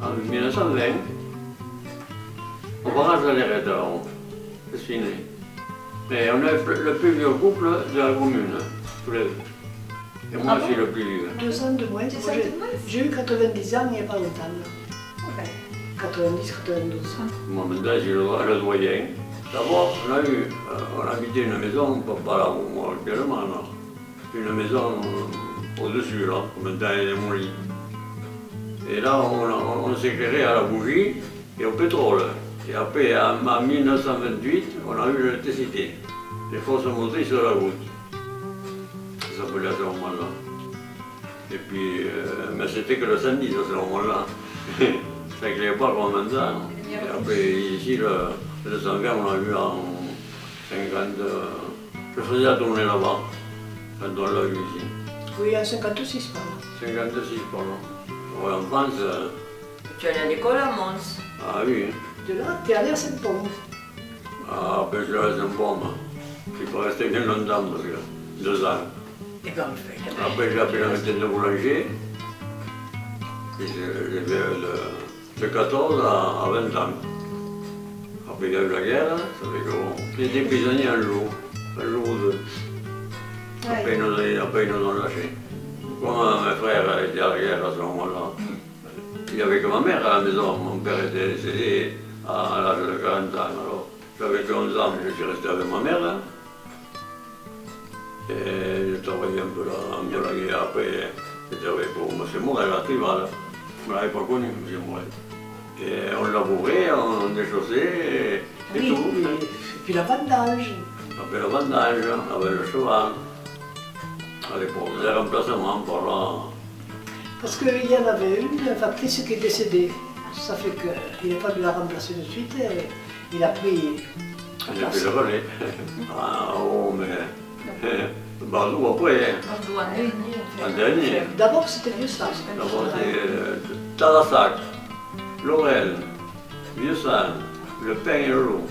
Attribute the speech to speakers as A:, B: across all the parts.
A: En 1920, on barrage de l'Hérédor, c'est fini. Mais on est le plus vieux couple de la commune, tous les deux. Et moi, je suis le plus vieux.
B: 2 ans de moins. J'ai eu 90 ans il n'y a pas longtemps. 90, 92.
A: Moi, maintenant, j'ai le doyen. D'abord, on habitait une maison, pas là où moi actuellement, là. Une maison au-dessus, là, maintenant elle est démolie. Et là, on s'éclairait à la bougie et au pétrole. Et après, en 1928, on a eu l'électricité, les forces motrices de la route. Ça s'appelait à ce moment-là. Et puis, mais c'était que le samedi à ce moment-là. Ça n'éclairait pas comme maintenant. Et après, ici, le 220, on l'a eu en 50. Je faisais la tournée là-bas, quand on l'a eu ici.
B: Oui, en 56 par là.
A: 56 par là. Ouais, en France.
C: Tu es allé à l'école à Mons?
A: Ah oui.
B: De là, tu es allé à Saint-Pont.
A: Ah, ben je suis allé à Saint-Pont. Je ne suis pas resté bien longtemps, parce que 2 ans.
C: Et ben, on fait.
A: Après, j'ai appris la médecine de boulanger. Puis j'ai fait de 14 à 20 ans. Après, il y a eu la guerre, ça fait que j'étais prisonnier un jour ou deux. Après, ils nous ont lâchés. Comme mes frères étaient à la guerre à ce moment-là, il n'y avait que ma mère à la maison. Mon père était décédé à l'âge de 40 ans. Alors, j'avais 11 ans, mais je suis resté avec ma mère. Et j'ai travaillé un peu la guerre. Après, j'ai travaillé pour M. Morel à Trival. Je ne l'avais pas connu, M. Morel. Et on labourait, on déchaussait et tout.
B: Et puis la vendange.
A: Après la vendange, avec le cheval. À l'époque, les remplacements par là.
B: Parce qu'il y en avait une factrice qui est décédée. Ça fait qu'il n'a pas dû la remplacer de suite. Et il a pris.
A: J'ai pris le relais. Ah, oh, mais. Bardou après.
C: Bardou en dernier.
A: En dernier.
B: D'abord, c'était Vieux-Sac.
A: D'abord, c'est Talassac, Laurel, Vieux-Sac, le pain et le loup.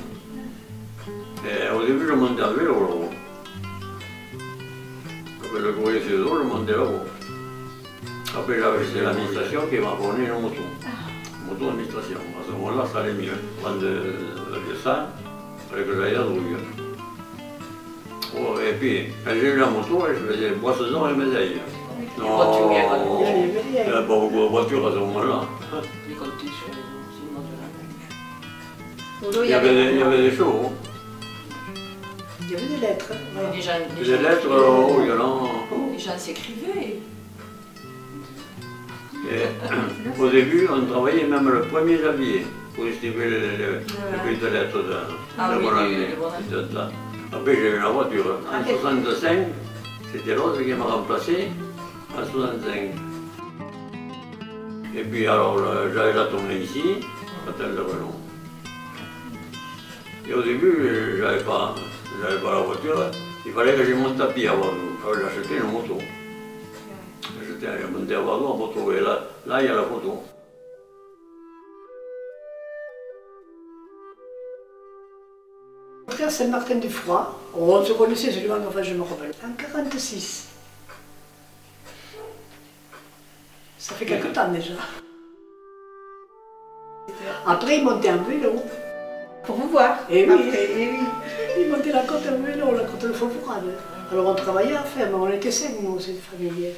A: Et au début, je montais en vélo là-haut. Après le courrier sur l'eau, je montais là-haut. Après, j'avais fait l'administration qui m'a fourni une moto. Moto d'administration. À ce moment-là, ça allait mieux. Prendre le Vieux-Sac, il fallait que j'aille à Drouille. Oh, et puis, quand j'ai eu la moto, je faisais boisson et médaille. Non,
C: voitures,
A: il n'y avait pas beaucoup de voitures à ce moment-là. Il y avait des chevaux.
B: Il y avait des lettres.
A: Des lettres, oh, il y en a.
C: Les gens s'écrivaient.
A: Et au début, on travaillait même le 1er janvier pour distribuer les petites lettres de bonne année. Après, j'ai eu la voiture. En 65, c'était l'autre qui m'a remplacé. En 65. Et puis alors, j'allais la tourner ici, à Hôtel de Renault. Et au début, j'avais pas la voiture. Il fallait que je monte à pied à Bordeaux. Alors j'ai acheté une moto. J'ai monté à Bordeaux en moto. Et là, il y a la photo.
B: À Saint-Martin-du-Froid, on se connaissait seulement, enfin je me rappelle, en 1946. Ça fait quelque temps déjà. Après, il montait en vélo.
C: Pour vous voir.
B: Et oui, il montait la côte en vélo, la côte de Faubourade. Alors on travaillait à ferme, on était 5 nous, cette famille.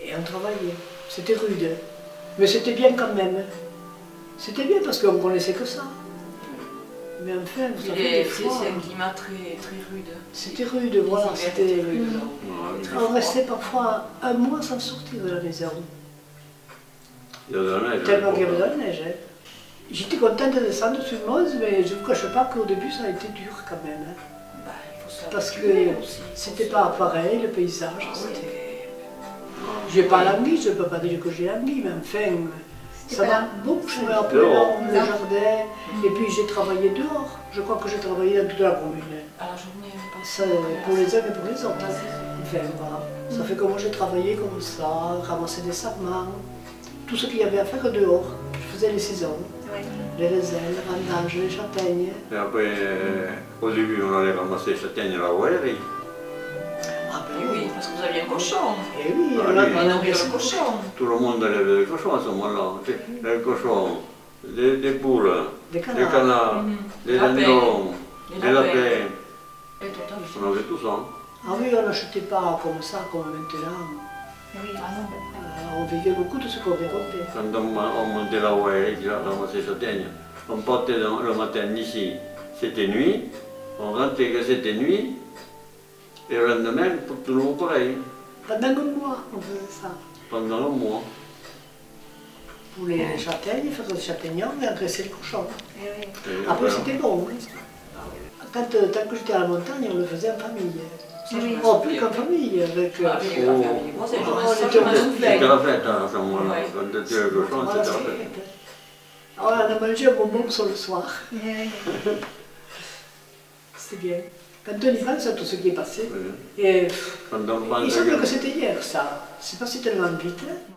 B: Et on travaillait. C'était rude. Mais c'était bien quand même. C'était bien parce qu'on ne connaissait que ça. Mais enfin, vous savez,
C: C'est un climat très, très rude.
B: C'était rude, voilà, c'était rude. On restait parfois un mois sans sortir de la maison.
A: Il y a de la neige.
B: Tellement qu'il y avait de la neige. Hein. J'étais contente de descendre sur Mons, mais je ne vous cache pas qu'au début ça a été dur quand même. Hein.
C: Bah,
B: parce que c'était pas pareil, le paysage. J'ai pas l'anguille, je ne peux pas dire que j'ai l'anguille, mais enfin, ça m'a beaucoup changé un peu le jardin. Et puis j'ai travaillé dehors. Je crois que j'ai travaillé dans toute la commune.
C: À la journée,
B: ça, pour les uns et pour les autres. Enfin, voilà. Ça fait que moi j'ai travaillé comme ça, ramasser des sarments, tout ce qu'il y avait à faire dehors. Je faisais les saisons, les raisins, les vendanges, les châtaignes.
A: Et après, au début, on allait ramasser les châtaignes à la Walerie.
B: Ah ben
C: oui, parce que vous aviez un cochon.
B: Et oui,
A: Ah,
B: alors,
A: oui.
C: Et
B: on a
C: nourrir
B: laissé
C: le cochon.
A: Tout le monde élève des cochons à ce moment-là. Des cochons, des poules,
B: des
A: des
B: canards.
A: canards, des
C: Lapins.
A: dindons,
C: Les
A: des lapins.
C: Et tout à
A: On avait tout ça.
B: Ah oui, on n'achetait pas comme ça, comme maintenant.
C: Oui, ah non.
B: On vivait beaucoup de ce qu'on récoltait.
A: Quand on montait là-haut et qu'il a ramassé les châtaignes, on partait le matin d'ici, c'était nuit, on rentrait que c'était nuit, et le lendemain, pour tout le monde pareil,
B: Pendant un mois, on faisait ça.
A: pendant un mois.
B: Pour les châtaignes, il faisait des champignons et engraisser le cochon.
C: Eh oui.
A: Et
B: Après,
A: voilà.
B: c'était bon. Hein. Tant que j'étais à la montagne, on le faisait en famille.
C: Ça, je me
B: Oh,
C: souviens.
B: plus qu'en famille, avec...
C: Ah, avec la
A: Oh.
C: famille. Moi, c'est
B: Oh,
C: ça,
B: c'était
C: je me
B: au-
A: C'était
C: souviens.
A: la fête hein, à ce moment-là.
C: Ouais.
A: Quand tu tuais le cochon,
B: Voilà,
A: c'était la
B: c'est
A: fête.
B: fait. Alors, on a mangé un bonbon sur le soir. C'était bien. Quand on y pense à tout ce qui est passé,
A: Oui.
B: et
A: Quand on pense
B: il semble
A: que-
B: que c'était hier, ça. C'est passé tellement vite. Hein.